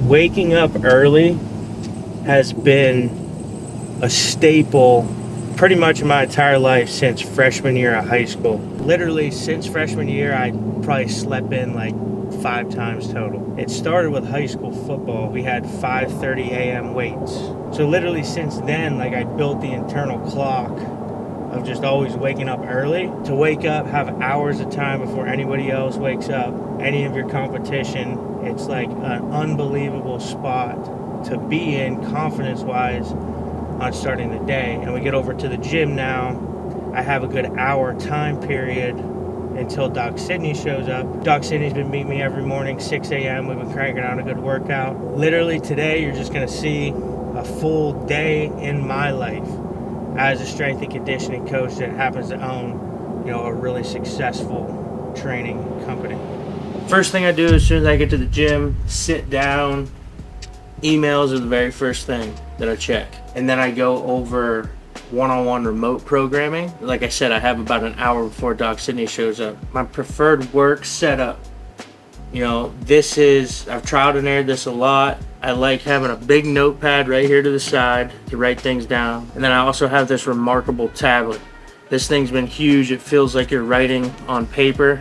Waking up early has been a staple pretty much my entire life since freshman year of high school. Literally since freshman year, I probably slept in like 5 times total. It started with high school football. We had 5:30 a.m. weights. So literally since then, like I built the internal clock of just always waking up early. To wake up, have hours of time before anybody else wakes up, any of your competition, it's like an unbelievable spot to be in confidence-wise on starting the day. And we get over to the gym now. I have a good hour time period until Doc Sydney shows up. Doc Sydney's been meeting me every morning, 6 a.m. We've been cranking out a good workout. Literally today, you're just gonna see a full day in my life as a strength and conditioning coach that happens to own, a really successful training company. First thing I do as soon as I get to the gym, sit down. Emails are the very first thing that I check. And then I go over one-on-one remote programming. Like I said, I have about an hour before Doc Sydney shows up. My preferred work setup, I've tried and errored this a lot. I like having a big notepad right here to the side to write things down. And then I also have this remarkable tablet. This thing's been huge. It feels like you're writing on paper,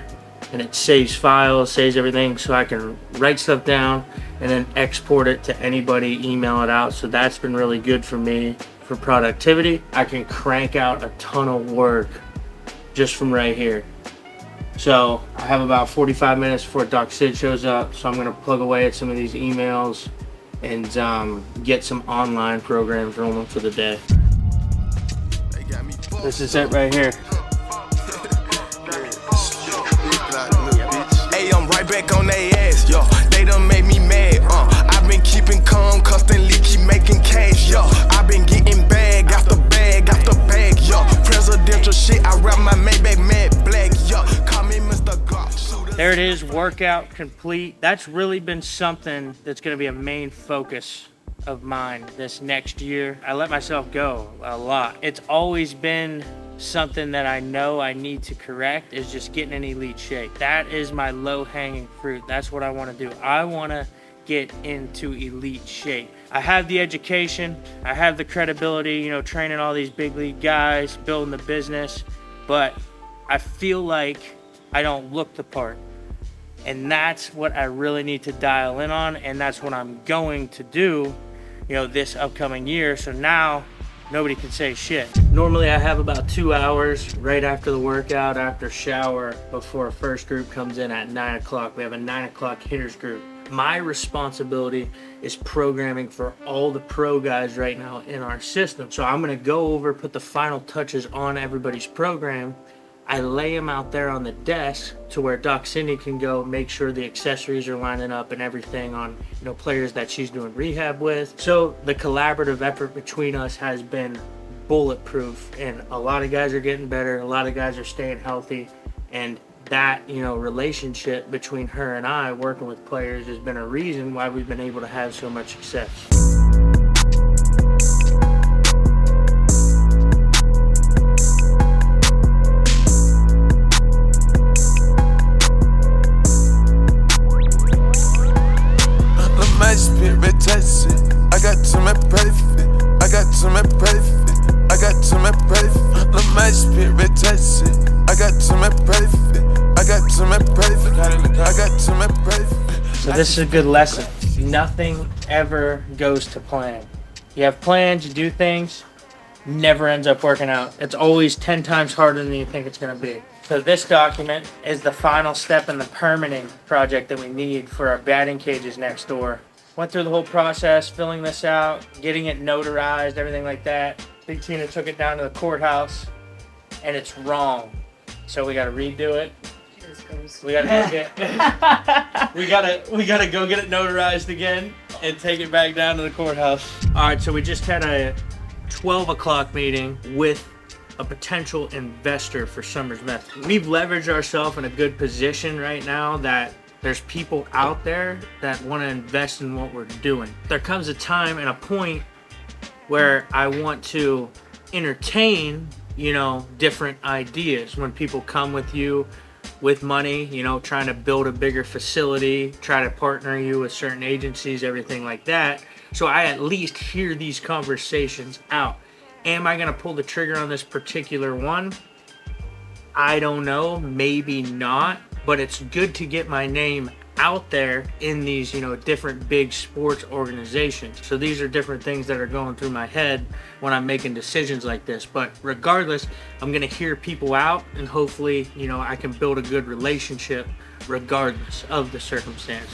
and it saves files, saves everything, so I can write stuff down and then export it to anybody, email it out. So that's been really good for me for productivity. I can crank out a ton of work just from right here. So I have about 45 minutes before Doc Sid shows up, so I'm gonna plug away at some of these emails and get some online programs rolling for the day. This is it right here. Hey, I'm right back on they ass, yo. They done made me mad, I've been keeping calm, constantly keep making cash, yo. I've been getting bag after bag after bag, yo. Presidential shit, I rap my Maybach matte black, yo. Call me Mr. Golf. There it is, workout complete. That's really been something that's gonna be a main focus of mine this next year. I let myself go a lot. It's always been something that I know I need to correct, is just getting in elite shape. That is my low-hanging fruit. That's what I want to do. I want to get into elite shape. I have the education, I have the credibility, training all these big league guys, building the business, but I feel like I don't look the part. And that's what I really need to dial in on, and that's what I'm going to do, this upcoming year. So now nobody can say shit. Normally I have about 2 hours right after the workout, after shower, before a first group comes in at 9 o'clock. We have a 9 o'clock hitters group. My responsibility is programming for all the pro guys right now in our system. So I'm gonna go over, put the final touches on everybody's program. I lay them out there on the desk to where Doc Cindy can go make sure the accessories are lining up and everything on players that she's doing rehab with. So the collaborative effort between us has been bulletproof, and a lot of guys are getting better, a lot of guys are staying healthy, and that relationship between her and I working with players has been a reason why we've been able to have so much success. I got to my perfect. I got to my perfect. I got to my perfect. Look, my spirit touch it. I got to my perfect. I got to my perfect. I got to my perfect. So this is a good lesson. Nothing ever goes to plan. You have plans, you do things, never ends up working out. It's always 10 times harder than you think it's gonna be. So this document is the final step in the permitting project that we need for our batting cages next door. Went through the whole process, filling this out, getting it notarized, everything like that. Big Tina took it down to the courthouse, and it's wrong. So we gotta redo it. We gotta go get we gotta go get it notarized again and take it back down to the courthouse. Alright, so we just had a 12 o'clock meeting with a potential investor for SummersMethod. We've leveraged ourselves in a good position right now that there's people out there that want to invest in what we're doing. There comes a time and a point where I want to entertain, different ideas. When people come with you with money, you know, trying to build a bigger facility, try to partner you with certain agencies, everything like that. So I at least hear these conversations out. Am I going to pull the trigger on this particular one? I don't know, maybe not, but it's good to get my name out there in these, you know, different big sports organizations. So these are different things that are going through my head when I'm making decisions like this. But regardless, I'm going to hear people out, and hopefully, you know, I can build a good relationship regardless of the circumstance.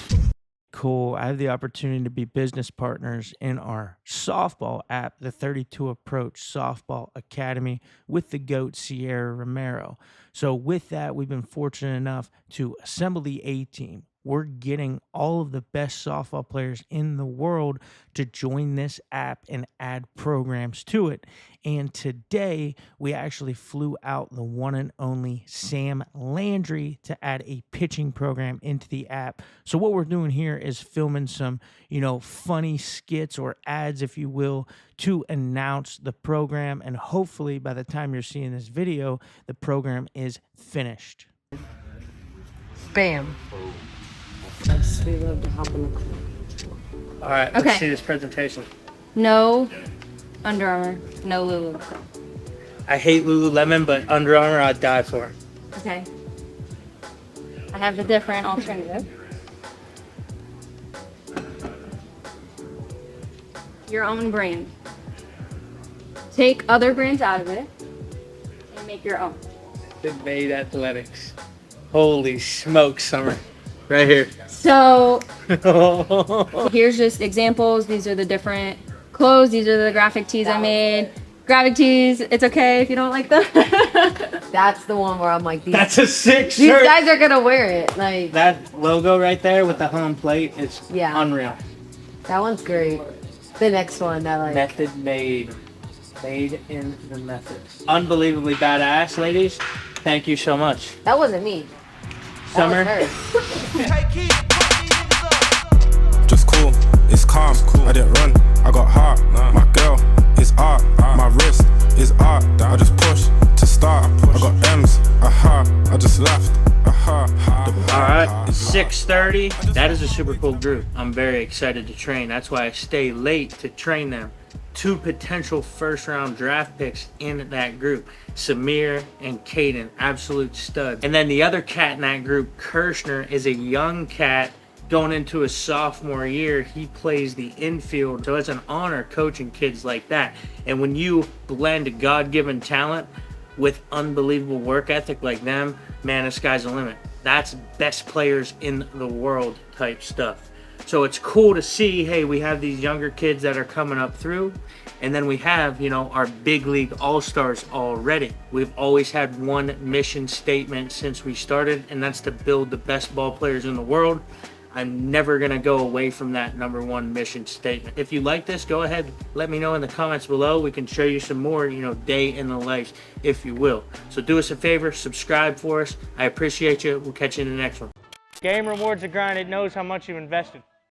Cool. I have the opportunity to be business partners in our softball app, the 32 Approach Softball Academy, with the GOAT Sierra Romero. So with that, we've been fortunate enough to assemble the A team. We're getting all of the best softball players in the world to join this app and add programs to it. And today, we actually flew out the one and only Sam Landry to add a pitching program into the app. So what we're doing here is filming some, you know, funny skits or ads, if you will, to announce the program. And hopefully, by the time you're seeing this video, the program is finished. Bam. We love to hop in the car. All right, Okay. let's see this presentation. No Under Armour, no Lulu. I hate Lululemon, but Under Armour I'd die for. Okay. I have a different alternative. Your own brand. Take other brands out of it and make your own. Big Made Athletics. Holy smokes, Summer. Right here. So here's just examples. These are the different clothes. These are the graphic tees I made. Graphic tees, it's okay if you don't like them. That's the one where I'm like, That's a sick these shirt. guys are gonna wear it. Like, That logo right there with the home plate, it's Yeah. unreal. that one's great. The next one, I like. Method made. Made in the method. Unbelievably badass, ladies. Thank you so much. That wasn't me. That Summer. was her. Just cool, it's calm. I didn't run, I got heart. My girl is art, my wrist is art. I just push to start. I got M's, I just laughed. All right, it's 6:30. That is a super cool group. I'm very excited to train. That's why I stay late to train them. 2 potential first-round draft picks in that group, Samir and Caden, absolute studs. And then the other cat in that group, Kirshner, is a young cat going into his sophomore year. He plays the infield, so it's an honor coaching kids like that. And when you blend God-given talent with unbelievable work ethic like them, man, the sky's the limit. That's best players in the world type stuff. So it's cool to see, hey, we have these younger kids that are coming up through, and then we have, you know, our big league all-stars already. We've always had one mission statement since we started, and that's to build the best ball players in the world. I'm never going to go away from that #1 mission statement. If you like this, go ahead, let me know in the comments below. We can show you some more, you know, day in the life, if you will. So do us a favor, subscribe for us. I appreciate you. We'll catch you in the next one. Game rewards the grind. It knows how much you invested.